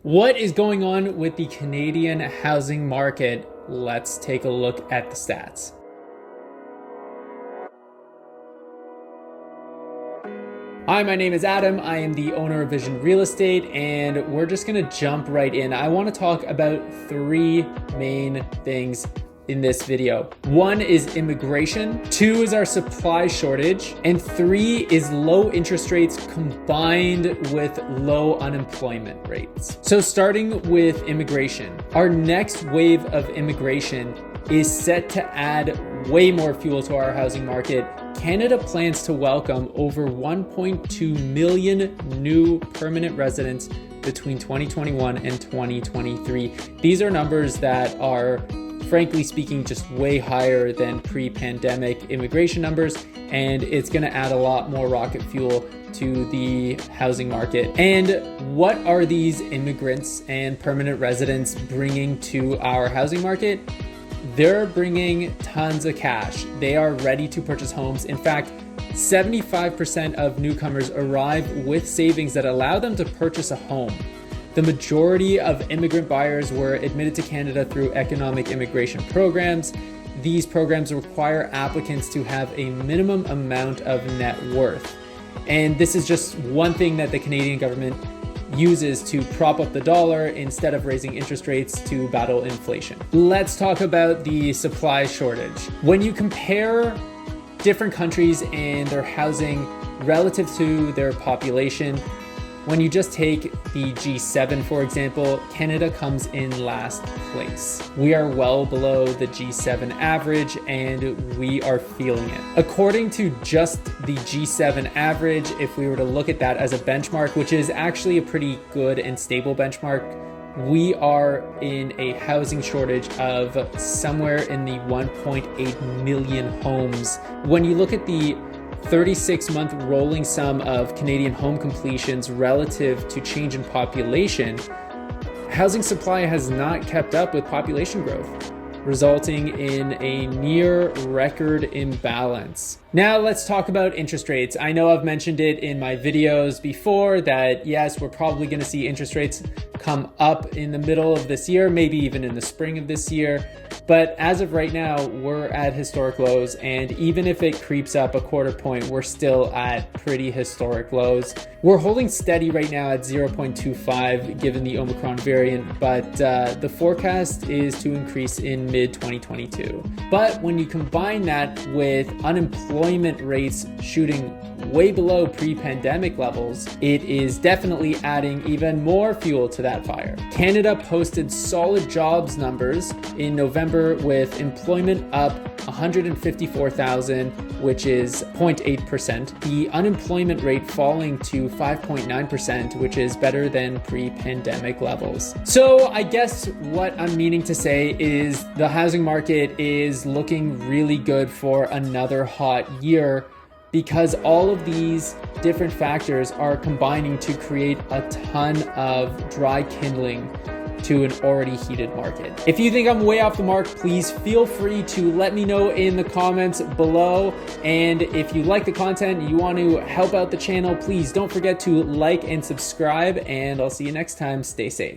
What is going on with the Canadian housing market? Let's take a look at the stats. Hi, my name is Adam. I am the owner of Vision Real Estate, and we're just gonna jump right in. I wanna talk about three main things in this video. One is immigration, two is our supply shortage, and three is low interest rates combined with low unemployment rates. So starting with immigration, our next wave of immigration is set to add way more fuel to our housing market. Canada plans to welcome over 1.2 million new permanent residents between 2021 and 2023. These are numbers that are, frankly speaking, just way higher than pre-pandemic immigration numbers, and it's going to add a lot more rocket fuel to the housing market. And what are these immigrants and permanent residents bringing to our housing market? They're bringing tons of cash. They are ready to purchase homes. In fact, 75% of newcomers arrive with savings that allow them to purchase a home. The majority of immigrant buyers were admitted to Canada through economic immigration programs. These programs require applicants to have a minimum amount of net worth. And this is just one thing that the Canadian government uses to prop up the dollar instead of raising interest rates to battle inflation. Let's talk about the supply shortage. When you compare different countries and their housing relative to their population, when you just take the G7, for example, Canada comes in last place. We are well below the G7 average, and we are feeling it. According to just the G7 average, if we were to look at that as a benchmark, which is actually a pretty good and stable benchmark, we are in a housing shortage of somewhere in the 1.8 million homes. When you look at the 36-month rolling sum of Canadian home completions relative to change in population, housing supply has not kept up with population growth, resulting in a near record imbalance. Now let's talk about interest rates. I know I've mentioned it in my videos before that yes, we're probably going to see interest rates come up in the middle of this year, maybe even in the spring of this year. But as of right now, we're at historic lows, and even if it creeps up a quarter point, we're still at pretty historic lows. We're holding steady right now at 0.25 given the Omicron variant, but the forecast is to increase in mid-2022. But when you combine that with unemployment rates shooting way below pre-pandemic levels, it is definitely adding even more fuel to that fire. Canada posted solid jobs numbers in November with employment up 154,000, which is 0.8%. The unemployment rate falling to 5.9%, which is better than pre-pandemic levels. So I guess what I'm meaning to say is the housing market is looking really good for another hot year, because all of these different factors are combining to create a ton of dry kindling to an already heated market. If you think I'm way off the mark, please feel free to let me know in the comments below. And if you like the content and you want to help out the channel, please don't forget to like and subscribe, and I'll see you next time. Stay safe.